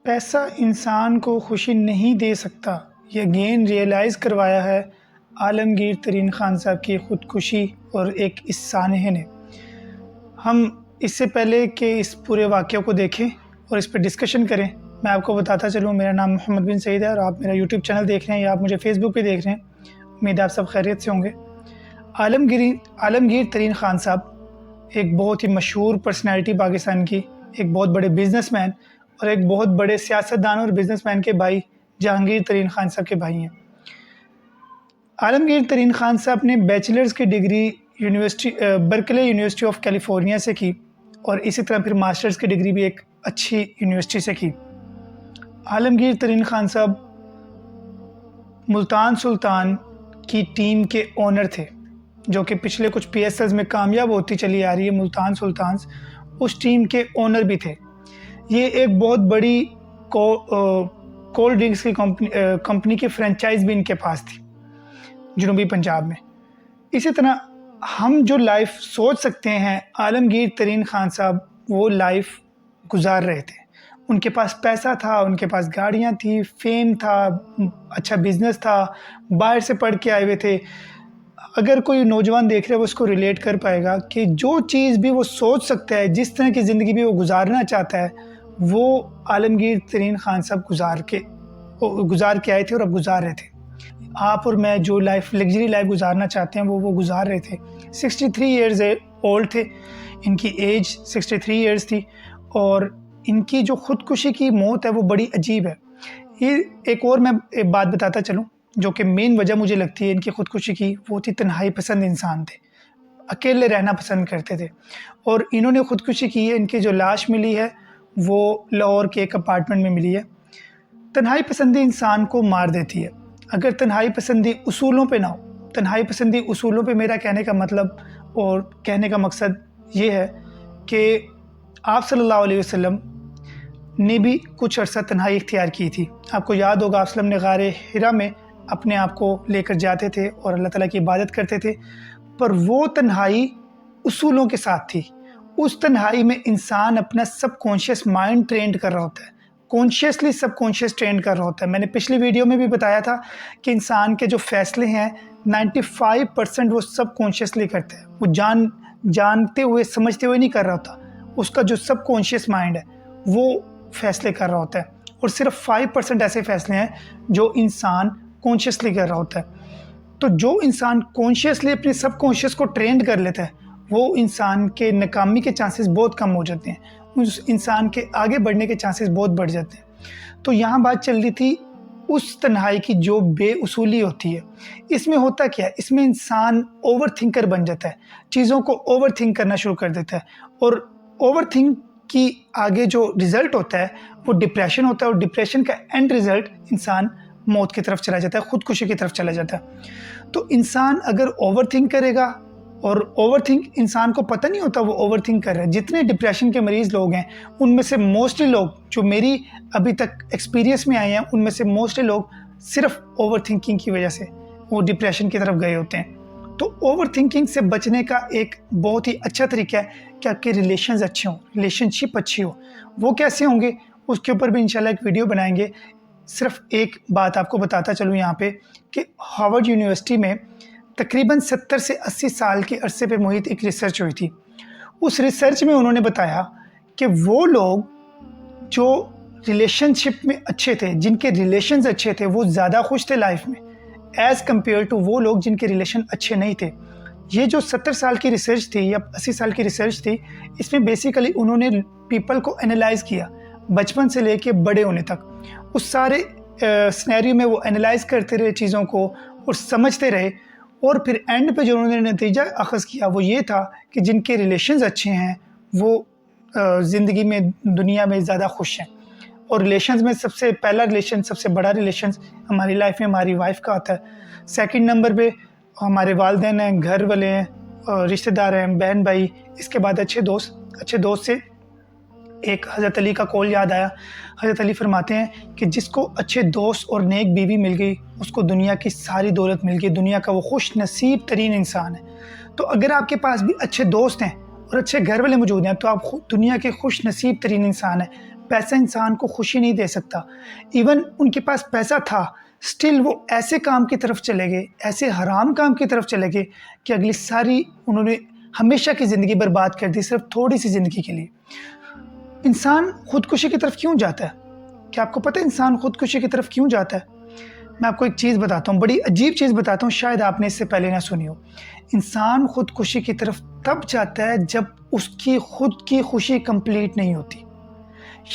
पैसा इंसान को खुशी नहीं दे सकता, ये अगेन रियलाइज़ करवाया है आलमगीर तरीन ख़ान साहब की ख़ुदकुशी और एक इस सानहे ने। हम इससे पहले कि इस पूरे वाक़ये को देखें और इस पर डिस्कशन करें, मैं आपको बताता चलूँ, मेरा नाम मोहम्मद बिन सईद है और आप मेरा यूट्यूब चैनल देख रहे हैं या आप मुझे फ़ेसबुक पे देख रहे हैं। उम्मीद है आप सब खैरियत से होंगे। आलमगीर तरीन ख़ान साहब एक बहुत ही मशहूर पर्सनैलिटी पाकिस्तान की, एक बहुत बड़े बिज़नेसमैन और एक बहुत बड़े सियासतदान और बिज़नेसमैन के भाई जहांगीर तरीन ख़ान साहब के भाई हैं। आलमगीर तरीन ख़ान साहब ने बैचलर्स की degree Berkeley university of California से की और इसी तरह फिर मास्टर्स की डिग्री भी एक अच्छी यूनिवर्सिटी से की। आलमगीर तरीन ख़ान साहब मुल्तान सुल्तान की टीम के ओनर थे, जो कि पिछले कुछ PSLs में कामयाब होती चली आ रही है। मुल्तान सुल्तान्स उस टीम के ओनर भी थे। ये एक बहुत बड़ी कोल्ड ड्रिंक्स की कंपनी की फ्रेंचाइज भी इनके पास थी जनूबी पंजाब में। इसी तरह हम जो लाइफ सोच सकते हैं, आलमगीर तरीन ख़ान साहब वो लाइफ गुजार रहे थे। उनके पास पैसा था, उनके पास गाड़ियाँ थी, फेम था, अच्छा बिजनेस था, बाहर से पढ़ के आए हुए थे। अगर कोई नौजवान देख रहे हो उसको रिलेट कर पाएगा कि जो चीज़ भी वो सोच सकता है, जिस तरह की ज़िंदगी भी वो गुजारना चाहता है, वो आलमगीर तरीन ख़ान साहब गुजार के आए थे और अब गुजार रहे थे। आप और मैं जो लग्जरी लाइफ गुजारना चाहते हैं वो गुजार रहे थे। 63 ईयर्स ओल्ड थे, इनकी एज 63 ईयर्स थी और इनकी जो ख़ुदकुशी की मौत है वो बड़ी अजीब है। ये एक और मैं एक बात बताता चलूँ, जो कि मेन वजह मुझे लगती है इनकी ख़ुदकुशी की, वो थी तन्हाई पसंद इंसान थे, अकेले रहना पसंद करते थे और इन्होंने ख़ुदकुशी की है। इनकी जो लाश मिली है वो लाहौर के एक अपार्टमेंट में मिली है। तन्हाई पसंदी इंसान को मार देती है अगर तन्हाई पसंदी उसूलों पे ना हो। तन्हाई पसंदी उसूलों पे मेरा कहने का मतलब और कहने का मकसद ये है कि आप सल्लल्लाहु अलैहि वसल्लम ने भी कुछ अरसा तन्हाई इख्तियार की थी। आपको याद होगा, आप सल्लम ने गारे हिरा में अपने आप को लेकर जाते थे और अल्लाह ताला की इबादत करते थे, पर वो तन्हाई उसूलों के साथ थी। उस तन्हाई में इंसान अपना सबकॉन्शियस माइंड ट्रेंड कर रहा होता है, कॉन्शियसली सबकॉन्शियस ट्रेंड कर रहा होता है। मैंने पिछली वीडियो में भी बताया था कि इंसान के जो फ़ैसले हैं 95% वो सबकॉन्शियसली करते हैं। वो जानते हुए समझते हुए नहीं कर रहा होता। उसका जो सबकॉन्शियस माइंड है वो फ़ैसले कर रहा होता है और सिर्फ 5% ऐसे फ़ैसले हैं जो इंसान कॉन्शियसली कर रहा होता है। तो जो इंसान कॉन्शियसली अपने सबकॉन्शियस को ट्रेंड कर लेता है, वो इंसान के नाकामी के चांसेस बहुत कम हो जाते हैं, उस इंसान के आगे बढ़ने के चांसेस बहुत बढ़ जाते हैं। तो यहाँ बात चल रही थी उस तन्हाई की जो बेउसूली होती है। इसमें होता क्या है, इसमें इंसान ओवर थिंकर बन जाता है, चीज़ों को ओवर थिंक करना शुरू कर देता है और ओवर थिंक की आगे जो रिज़ल्ट होता है वो डिप्रेशन होता है और डिप्रेशन का एंड रिज़ल्ट इंसान मौत की तरफ चला जाता है, ख़ुदकुशी की तरफ चला जाता है। तो इंसान अगर ओवर थिंक करेगा, और ओवर थिंक इंसान को पता नहीं होता वो ओवर थिंक कर रहा है। जितने डिप्रेशन के मरीज़ लोग हैं उनमें से मोस्टली लोग, जो मेरी अभी तक एक्सपीरियंस में आए हैं, उनमें से मोस्टली लोग सिर्फ ओवर थिंकिंग की वजह से वो डिप्रेशन की तरफ गए होते हैं। तो ओवर थिंकिंग से बचने का एक बहुत ही अच्छा तरीका है कि आपके रिलेशंस अच्छे हों, रिलेशनशिप अच्छी हो। वो कैसे होंगे उसके ऊपर भी इंशाल्लाह एक वीडियो बनाएंगे। सिर्फ एक बात आपको बताता चलूँ यहाँ पे कि हार्वर्ड यूनिवर्सिटी में तकरीबन 70 से 80 साल के अरसे पे मुहित एक रिसर्च हुई थी। उस रिसर्च में उन्होंने बताया कि वो लोग जो रिलेशनशिप में अच्छे थे, जिनके रिलेशंस अच्छे थे, वो ज़्यादा खुश थे लाइफ में एज़ कम्पेयर टू वो लोग जिनके रिलेशन अच्छे नहीं थे। ये जो 70 साल की रिसर्च थी या 80 साल की रिसर्च थी, इसमें बेसिकली उन्होंने पीपल को एनालाइज़ किया बचपन से लेके बड़े होने तक। उस सारे सिनेरियो में वो एनालाइज़ करते रहे चीज़ों को और समझते रहे और फिर एंड पे जो उन्होंने नतीजा अख़ज़ किया वो ये था कि जिनके रिलेशंस अच्छे हैं वो ज़िंदगी में, दुनिया में ज़्यादा खुश हैं। और रिलेशंस में सबसे पहला रिलेशन, सबसे बड़ा रिलेशन हमारी लाइफ में हमारी वाइफ का आता है। सेकंड नंबर पे हमारे वालिदैन हैं, घर वाले हैं, रिश्तेदार हैं, बहन भाई। इसके बाद अच्छे दोस्त से एक हज़रत अली का कौल याद आया। हज़रत अली फरमाते हैं कि जिसको अच्छे दोस्त और नेक बीवी मिल गई उसको दुनिया की सारी दौलत मिल गई, दुनिया का वो खुश नसीब तरीन इंसान है। तो अगर आपके पास भी अच्छे दोस्त हैं और अच्छे घर वाले मौजूद हैं तो आप दुनिया के खुश नसीब तरीन इंसान हैं। पैसा इंसान को खुशी नहीं दे सकता। इवन उनके पास पैसा था, स्टिल वो ऐसे काम की तरफ चले गए, ऐसे हराम काम की तरफ चले गए कि अगली सारी उन्होंने हमेशा की ज़िंदगी बर्बाद कर दी सिर्फ थोड़ी सी ज़िंदगी के लिए। इंसान खुदकुशी की तरफ क्यों जाता है? क्या आपको पता है इंसान खुदकुशी की तरफ क्यों जाता है? मैं आपको एक चीज़ बताता हूँ, बड़ी अजीब चीज़ बताता हूँ, शायद आपने इससे पहले ना सुनी हो। इंसान खुदकुशी की तरफ तब जाता है जब उसकी खुद की खुशी कंप्लीट नहीं होती।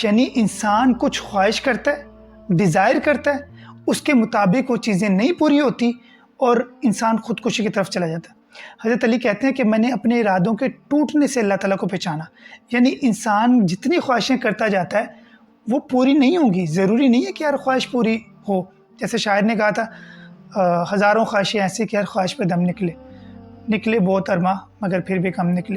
यानी इंसान कुछ ख्वाहिश करता है, डिज़ायर करता है, उसके मुताबिक वो चीज़ें नहीं पूरी होती और इंसान खुदकुशी की तरफ चला जाता है। हज़रत अली कहते हैं कि मैंने अपने इरादों के टूटने से अल्लाह ताला को पहचाना। यानी इंसान जितनी ख्वाहिशें करता जाता है वो पूरी नहीं होंगी। ज़रूरी नहीं है कि हर ख्वाहिश पूरी हो। जैसे शायर ने कहा था, हज़ारों ख्वाहिशें ऐसी कि हर ख्वाहिश पे दम निकले बहुत अरमा मगर फिर भी कम निकले।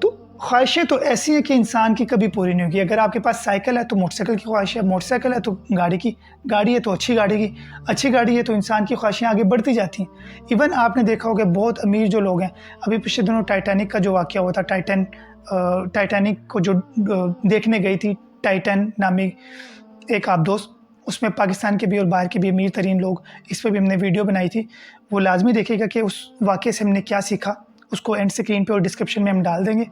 तो ख्वाहिशें तो ऐसी हैं कि इंसान की कभी पूरी नहीं होगी। अगर आपके पास साइकिल है तो मोटरसाइकिल की ख्वाहिश है, मोटरसाइकिल है तो गाड़ी है तो अच्छी गाड़ी है तो इंसान की ख्वाहिशें आगे बढ़ती जाती हैं। इवन आपने देखा होगा बहुत अमीर जो लोग हैं, अभी पिछले दिनों टाइटैनिक का जो वाक़या हुआ था, टाइटैनिक को जो देखने गई थी टाइटन नामी एक आबदोस, उसमें पाकिस्तान के भी और बाहर के भी अमीर तरीन लोग, इस पर भी हमने वीडियो बनाई थी। वो लाजमी देखेगा कि उस वाक़े से हमने क्या सीखा, उसको एंड स्क्रीन पे और डिस्क्रिप्शन में हम डाल देंगे।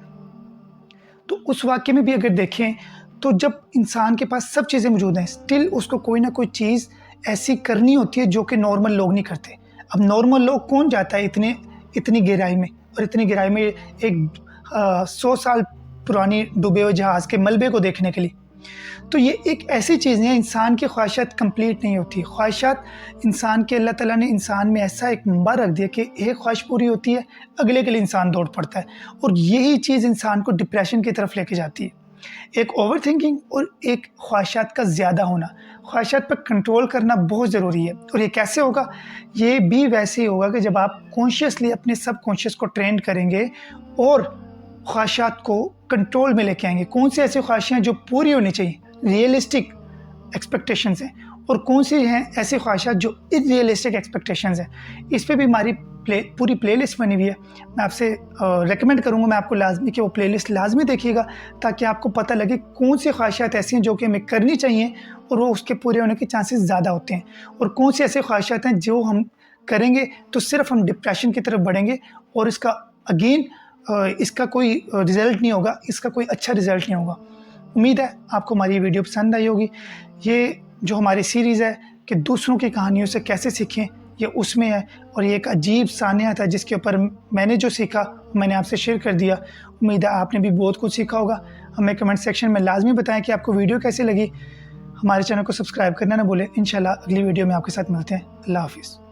तो उस वाक़े में भी अगर देखें तो जब इंसान के पास सब चीज़ें मौजूद हैं, स्टिल उसको कोई ना कोई चीज़ ऐसी करनी होती है जो कि नॉर्मल लोग नहीं करते। अब नॉर्मल लोग कौन जाता है इतनी गहराई में, और इतनी गहराई में एक 100 साल पुरानी डूबे हुए जहाज़ के मलबे को देखने के लिए? तो ये एक ऐसी चीज़ है, इंसान की ख्वाहिशात कंप्लीट नहीं होती। ख्वाहिशात इंसान के अल्लाह ताला ने इंसान में ऐसा एक मंबा रख दिया कि एक ख्वाहिश पूरी होती है, अगले के लिए इंसान दौड़ पड़ता है, और यही चीज़ इंसान को डिप्रेशन की तरफ लेके जाती है। एक ओवर थिंकिंग और एक ख्वाहिशात का ज़्यादा होना, ख्वाहिशात पर कंट्रोल करना बहुत ज़रूरी है। और ये कैसे होगा? ये भी वैसे ही होगा कि जब आप कॉन्शियसली अपने सब कॉन्शियस को ट्रेन करेंगे और ख्वाहिशात को कंट्रोल में लेके आएंगे। कौन सी ऐसी ख्वाहिशें हैं जो पूरी होनी चाहिए, रियलिस्टिक एक्सपेक्टेशंस हैं, और कौन सी हैं ऐसी ख्वाहिशात जो इनरियलिस्टिक एक्सपेक्टेशंस हैं। इस पे भी हमारी पूरी प्लेलिस्ट बनी हुई है। मैं आपसे रेकमेंड करूँगा, मैं आपको लाजमी कि वो प्लेलिस्ट लाजमी देखिएगा, ताकि आपको पता लगे कौन सी ख्वाहिशात ऐसी हैं जो कि हमें करनी चाहिए और वो उसके पूरे होने के चांसेस ज़्यादा होते हैं, और कौन सी ऐसी ख्वाहिशात हैं जो हम करेंगे तो सिर्फ हम डिप्रेशन की तरफ बढ़ेंगे और इसका कोई रिज़ल्ट नहीं होगा, इसका कोई अच्छा रिज़ल्ट नहीं होगा। उम्मीद है आपको हमारी वीडियो पसंद आई होगी। ये जो हमारी सीरीज़ है कि दूसरों की कहानियों से कैसे सीखें, ये उसमें है, और ये एक अजीब सानिया था जिसके ऊपर मैंने जो सीखा मैंने आपसे शेयर कर दिया। उम्मीद है आपने भी बहुत कुछ सीखा होगा। हमें कमेंट सेक्शन में लाजमी बताएं कि आपको वीडियो कैसी लगी। हमारे चैनल को सब्सक्राइब करना ना भूलें। इंशाल्लाह अगली वीडियो में आपके साथ मिलते हैं। अल्लाह हाफ़िज़।